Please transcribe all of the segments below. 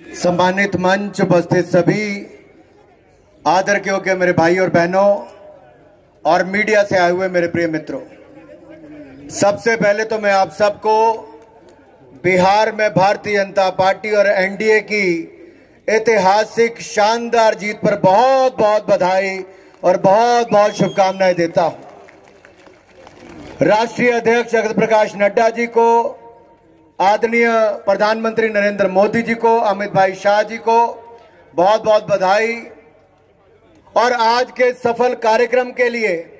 सम्मानित मंच उपस्थित सभी आदर के योग्य मेरे भाई और बहनों और मीडिया से आए हुए मेरे प्रिय मित्रों, सबसे पहले तो मैं आप सबको बिहार में भारतीय जनता पार्टी और एनडीए की ऐतिहासिक शानदार जीत पर बहुत बहुत बधाई और बहुत बहुत शुभकामनाएं देता हूं। राष्ट्रीय अध्यक्ष जगत प्रकाश नड्डा जी को, आदरणीय प्रधानमंत्री नरेंद्र मोदी जी को, अमित भाई शाह जी को बहुत बहुत बधाई। और आज के सफल कार्यक्रम के लिए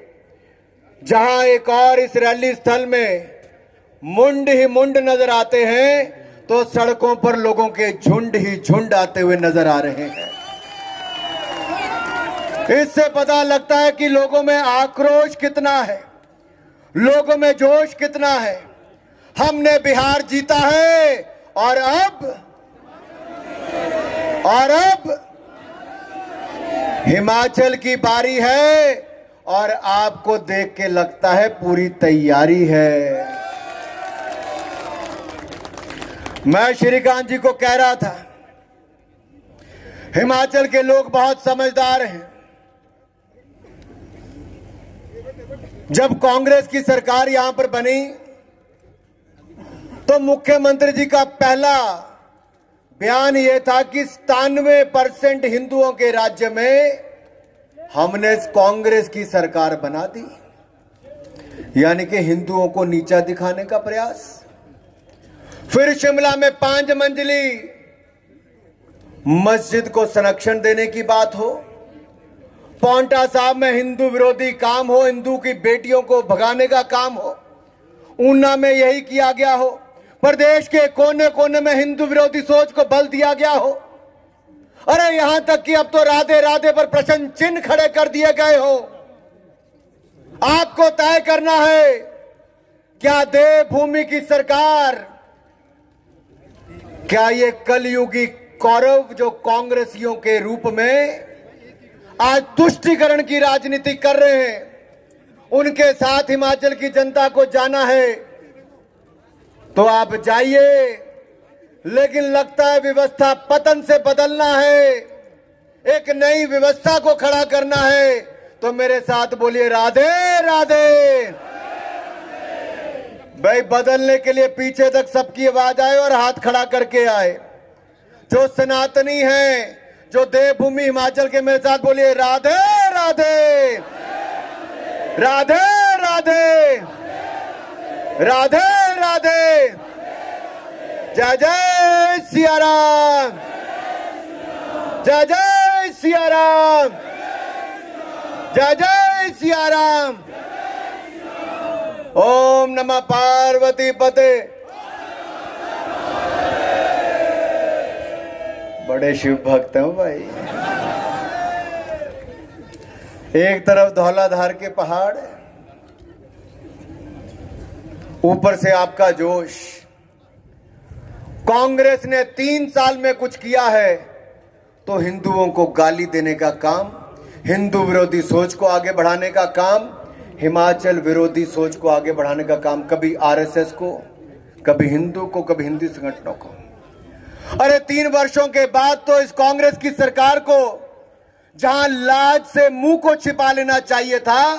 जहां एक और इस रैली स्थल में मुंड ही मुंड नजर आते हैं, तो सड़कों पर लोगों के झुंड ही झुंड आते हुए नजर आ रहे हैं। इससे पता लगता है कि लोगों में आक्रोश कितना है, लोगों में जोश कितना है। हमने बिहार जीता है और अब हिमाचल की बारी है और आपको देख के लगता है पूरी तैयारी है। मैं श्रीकांत जी को कह रहा था, हिमाचल के लोग बहुत समझदार हैं। जब कांग्रेस की सरकार यहां पर बनी तो मुख्यमंत्री जी का पहला बयान यह था कि 97% हिंदुओं के राज्य में हमने कांग्रेस की सरकार बना दी, यानी कि हिंदुओं को नीचा दिखाने का प्रयास। फिर शिमला में 5 मंजिली मस्जिद को संरक्षण देने की बात हो, पांवटा साहब में हिंदू विरोधी काम हो, हिंदू की बेटियों को भगाने का काम हो, ऊना में यही किया गया हो, प्रदेश के कोने कोने में हिंदू विरोधी सोच को बल दिया गया हो। अरे यहां तक कि अब तो राधे राधे पर प्रश्न चिन्ह खड़े कर दिए गए हो। आपको तय करना है, क्या देवभूमि की सरकार, क्या ये कलयुगी कौरव जो कांग्रेसियों के रूप में आज तुष्टीकरण की राजनीति कर रहे हैं, उनके साथ हिमाचल की जनता को जाना है तो आप जाइए, लेकिन लगता है व्यवस्था पतन से बदलना है, एक नई व्यवस्था को खड़ा करना है। तो मेरे साथ बोलिए राधे राधे। भाई बदलने के लिए पीछे तक सबकी आवाज आए और हाथ खड़ा करके आए। जो सनातनी हैं, जो देवभूमि हिमाचल के, मेरे साथ बोलिए राधे राधे राधे राधे राधे राधे। जय जय सिया राम, जय जय सिया राम, जय जय सिया राम। ओम नमः पार्वती पते। बड़े शिव भक्त हैं भाई। एक तरफ धौलाधार के पहाड़, ऊपर से आपका जोश। कांग्रेस ने 3 साल में कुछ किया है तो हिंदुओं को गाली देने का काम, हिंदू विरोधी सोच को आगे बढ़ाने का काम, हिमाचल विरोधी सोच को आगे बढ़ाने का काम, कभी आरएसएस को, कभी हिंदू को, कभी हिंदू संगठनों को। अरे 3 वर्षों के बाद तो इस कांग्रेस की सरकार को जहां लाज से मुंह को छिपा लेना चाहिए था,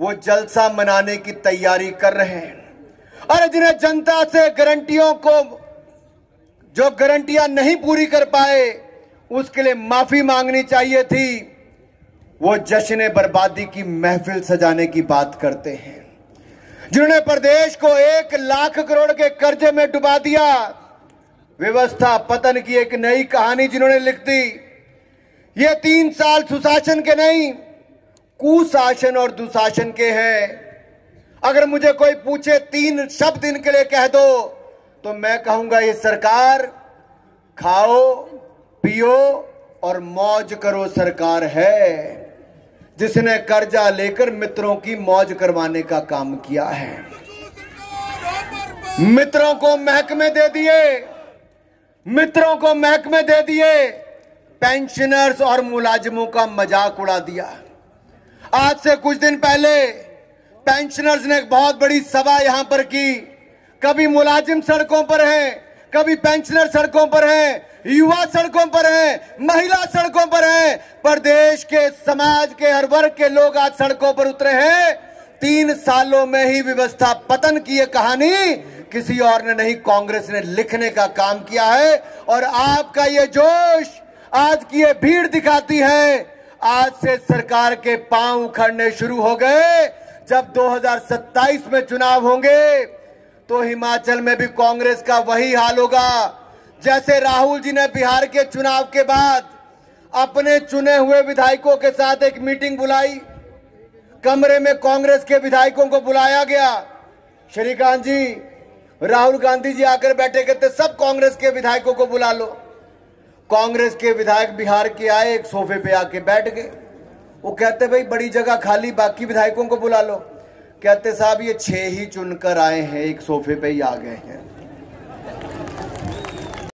वो जलसा मनाने की तैयारी कर रहे हैं। अरे जिन्हें जनता से गारंटियों को, जो गारंटियां नहीं पूरी कर पाए, उसके लिए माफी मांगनी चाहिए थी, वो जश्न बर्बादी की महफिल सजाने की बात करते हैं। जिन्होंने प्रदेश को 1 लाख करोड़ के कर्जे में डुबा दिया, व्यवस्था पतन की एक नई कहानी जिन्होंने लिख दी। ये 3 साल सुशासन के नहीं, कुशासन और दुशासन के हैं। अगर मुझे कोई पूछे 3 शब्द इनके लिए कह दो, तो मैं कहूंगा ये सरकार खाओ पियो और मौज करो सरकार है, जिसने कर्जा लेकर मित्रों की मौज करवाने का काम किया है। मित्रों को महकमे दे दिए, मित्रों को महकमे दे दिए, पेंशनर्स और मुलाजिमों का मजाक उड़ा दिया। आज से कुछ दिन पहले पेंशनर्स ने एक बहुत बड़ी सभा यहां पर की। कभी मुलाजिम सड़कों पर हैं, कभी पेंशनर सड़कों पर हैं, युवा सड़कों पर हैं, महिला सड़कों पर हैं, पर देश के समाज के हर वर्ग के लोग आज सड़कों पर उतरे हैं। 3 सालों में ही व्यवस्था पतन की ये कहानी किसी और ने नहीं, कांग्रेस ने लिखने का काम किया है। और आपका ये जोश, आज की ये भीड़ दिखाती है आज से सरकार के पांव उखड़ने शुरू हो गए। जब 2027 में चुनाव होंगे तो हिमाचल में भी कांग्रेस का वही हाल होगा। जैसे राहुल जी ने बिहार के चुनाव के बाद अपने चुने हुए विधायकों के साथ एक मीटिंग बुलाई, कमरे में कांग्रेस के विधायकों को बुलाया गया। श्रीकांत जी, राहुल गांधी जी आकर बैठे, कहते सब कांग्रेस के विधायकों को बुला लो। कांग्रेस के विधायक बिहार के आए, एक सोफे पे आके बैठ गए। वो कहते भाई बड़ी जगह खाली, बाकी विधायकों को बुला लो। कहते साहब ये 6 ही चुनकर आए हैं, एक सोफे पे ही आ गए हैं।